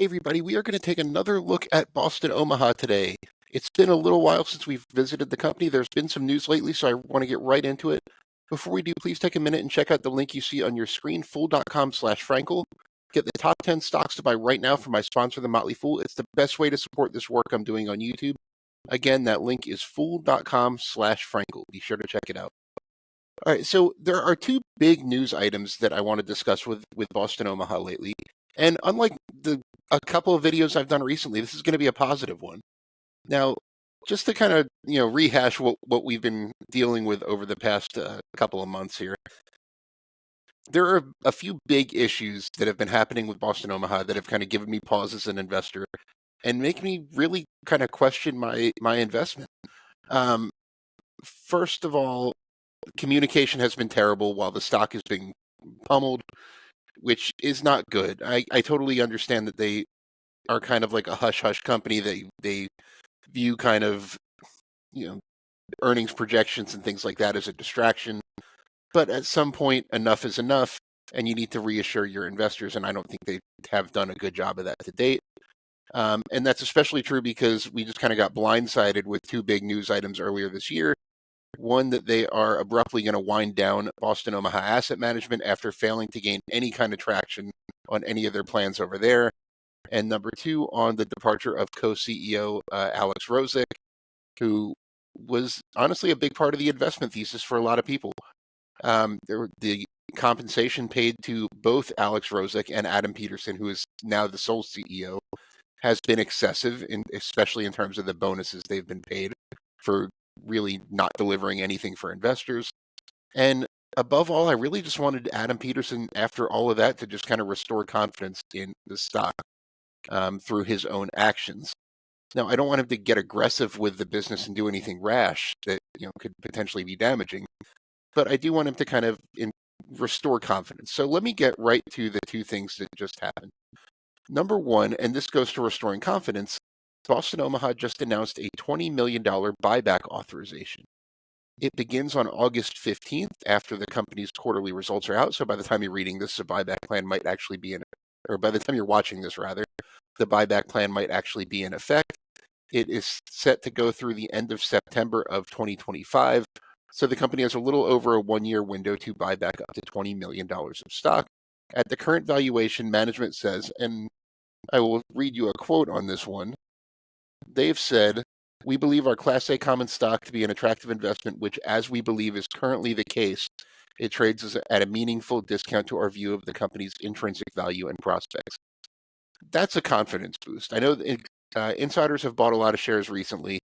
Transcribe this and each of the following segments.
Hey everybody, we are going to take another look at Boston Omaha today. It's been a little while since we've visited the company. There's been some news lately, so I want to get right into it. Before we do, please take a minute and check out the link you see on your screen, fool.com/Frankel. Get the top 10 stocks to buy right now from my sponsor, The Motley Fool. It's the best way to support this work I'm doing on YouTube. Again, that link is fool.com/Frankel. Be sure to check it out. All right, so there are two big news items that I want to discuss with Boston Omaha lately. And unlike a couple of videos I've done recently, this is going to be a positive one. Now, just to kind of rehash what we've been dealing with over the past couple of months here, there are a few big issues that have been happening with Boston Omaha that have kind of given me pause as an investor and make me really kind of question my investment. First of all, communication has been terrible while the stock is being pummeled, which is not good. I totally understand that they are kind of like a hush-hush company. They view kind of, earnings projections and things like that as a distraction. But at some point, enough is enough, and you need to reassure your investors, and I don't think they have done a good job of that to date. And that's especially true because we just kind of got blindsided with two big news items earlier this year. One, that they are abruptly going to wind down Boston Omaha Asset Management after failing to gain any kind of traction on any of their plans over there. And number two, on the departure of co-CEO Alex Rosick, who was honestly a big part of the investment thesis for a lot of people. The compensation paid to both Alex Rosick and Adam Peterson, who is now the sole CEO, has been excessive, especially in terms of the bonuses they've been paid for really not delivering anything for investors. And above all, I really just wanted Adam Peterson, after all of that, to just kind of restore confidence in the stock through his own actions. Now, I don't want him to get aggressive with the business and do anything rash that could potentially be damaging, but I do want him to kind of restore confidence. So let me get right to the two things that just happened. Number one, and this goes to restoring confidence, Boston Omaha just announced a $20 million buyback authorization. It begins on August 15th after the company's quarterly results are out. So by the time you're reading this, the buyback plan might actually be in, or by the time you're watching this, rather, the buyback plan might actually be in effect. It is set to go through the end of September of 2025. So the company has a little over a 1-year window to buy back up to $20 million of stock. At the current valuation, management says, and I will read you a quote on this one. They've said, "We believe our Class A common stock to be an attractive investment, which, as we believe is currently the case, it trades at a meaningful discount to our view of the company's intrinsic value and prospects." That's a confidence boost. I know insiders have bought a lot of shares recently,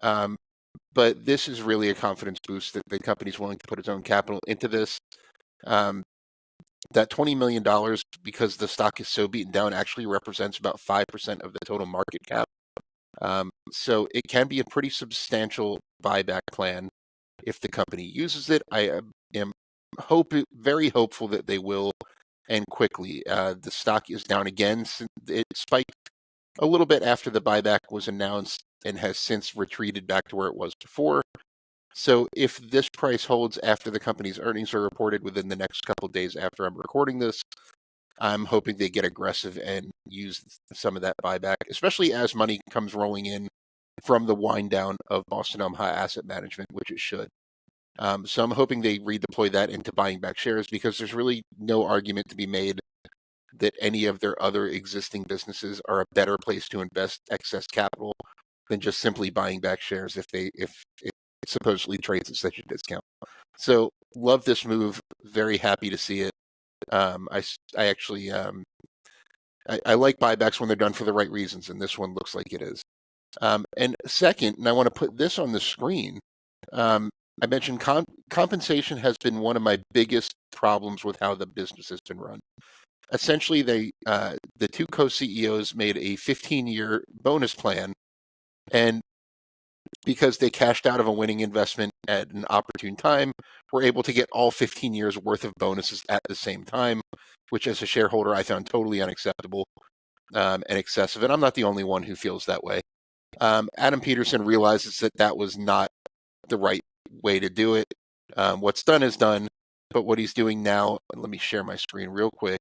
but this is really a confidence boost that the company's willing to put its own capital into this. That $20 million, because the stock is so beaten down, actually represents about 5% of the total market cap. So it can be a pretty substantial buyback plan if the company uses it. I am very hopeful that they will, and quickly. The stock is down again. It spiked a little bit after the buyback was announced and has since retreated back to where it was before. So if this price holds after the company's earnings are reported within the next couple of days after I'm recording this, I'm hoping they get aggressive and use some of that buyback, especially as money comes rolling in from the wind down of Boston Omaha Asset Management, which it should. So I'm hoping they redeploy that into buying back shares, because there's really no argument to be made that any of their other existing businesses are a better place to invest excess capital than just simply buying back shares if it supposedly trades at such a discount. So love this move. Very happy to see it. I actually I like buybacks when they're done for the right reasons, and this one looks like it is. And second, and I want to put this on the screen. I mentioned compensation has been one of my biggest problems with how the business has been run. Essentially, the two co-CEOs made a 15-year bonus plan, and because they cashed out of a winning investment at an opportune time, were able to get all 15 years worth of bonuses at the same time, which as a shareholder I found totally unacceptable and excessive. And I'm not the only one who feels that way. Adam Peterson realizes that that was not the right way to do it. What's done is done, but what he's doing now, let me share my screen real quick.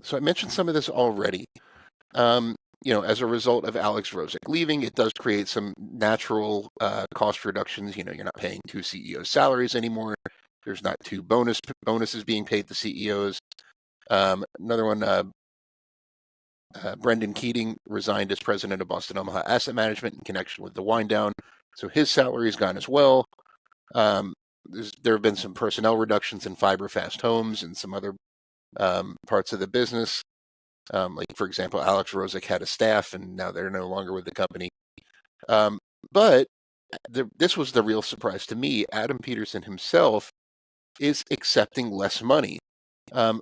So I mentioned some of this already. As a result of Alex Rosick leaving, it does create some natural cost reductions. You're not paying two CEOs' salaries anymore. There's not two bonuses being paid to CEOs. Another one, Brendan Keating resigned as president of Boston Omaha Asset Management in connection with the wind down, so his salary is gone as well. Um, there have been some personnel reductions in Fiber Fast Homes and some other parts of the business. Like, for example, Alex Rosick had a staff, and now they're no longer with the company. But this was the real surprise to me. Adam Peterson himself is accepting less money.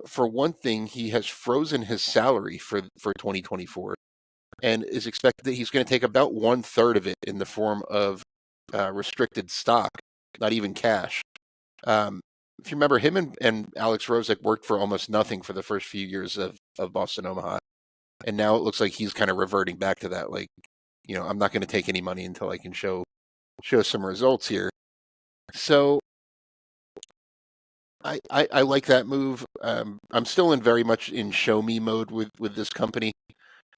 For one thing, he has frozen his salary for 2024 and is expected that he's going to take about 1/3 of it in the form of restricted stock, not even cash. If you remember, him and Alex Rosick worked for almost nothing for the first few years of Boston Omaha. And now it looks like he's kind of reverting back to that. Like, I'm not going to take any money until I can show some results here. So I like that move. I'm still very much in show me mode with this company.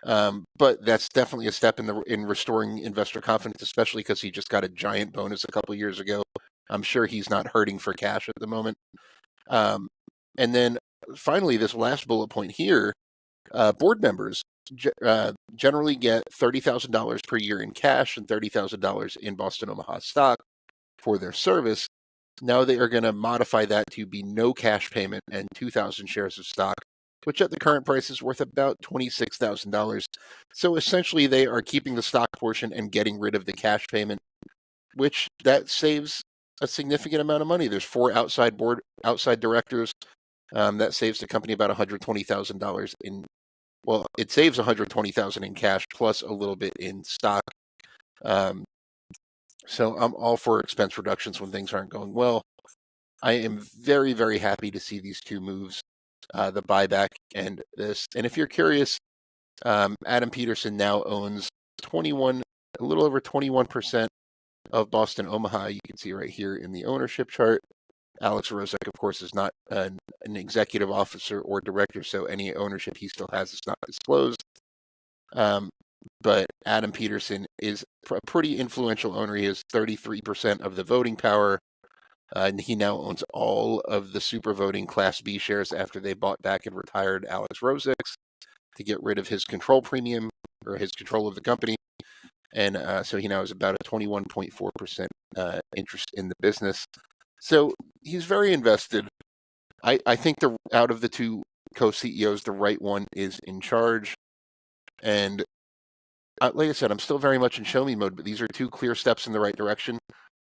But that's definitely a step in restoring investor confidence, especially because he just got a giant bonus a couple years ago. I'm sure he's not hurting for cash at the moment. And then finally, this last bullet point here, board members generally get $30,000 per year in cash and $30,000 in Boston Omaha stock for their service. Now they are going to modify that to be no cash payment and 2,000 shares of stock, which at the current price is worth about $26,000. So essentially, they are keeping the stock portion and getting rid of the cash payment, which that saves a significant amount of money. There's 4 outside directors. That saves the company about $120,000 in. Well, it saves $120,000 in cash plus a little bit in stock. So I'm all for expense reductions when things aren't going well. I am very, very happy to see these two moves, the buyback and this. And if you're curious, Adam Peterson now owns a little over 21% of Boston Omaha. You can see right here in the ownership chart. Alex Rosick, of course, is not an executive officer or director, so any ownership he still has is not disclosed. But Adam Peterson is a pretty influential owner. He has 33% of the voting power, and he now owns all of the super voting Class B shares after they bought back and retired Alex Rosick's to get rid of his control premium or his control of the company. And so he now has about a 21.4% interest in the business. So he's very invested. I think out of the two co-CEOs, the right one is in charge. And like I said, I'm still very much in show me mode, but these are two clear steps in the right direction.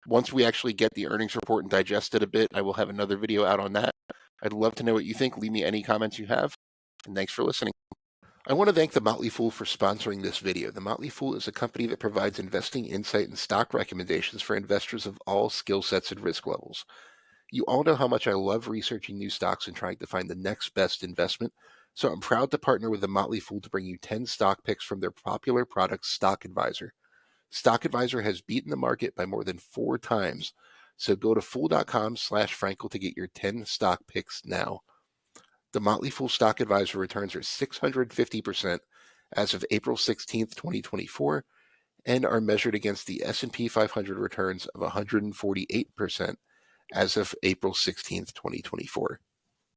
Once we actually get the earnings report and digest it a bit, I will have another video out on that. I'd love to know what you think. Leave me any comments you have. And thanks for listening. I want to thank The Motley Fool for sponsoring this video. The Motley Fool is a company that provides investing insight and stock recommendations for investors of all skill sets and risk levels. You all know how much I love researching new stocks and trying to find the next best investment, so I'm proud to partner with The Motley Fool to bring you 10 stock picks from their popular product, Stock Advisor. Stock Advisor has beaten the market by more than 4 times, so go to fool.com/Frankel to get your 10 stock picks now. The Motley Fool Stock Advisor returns are 650% as of April 16th, 2024, and are measured against the S&P 500 returns of 148% as of April 16th, 2024.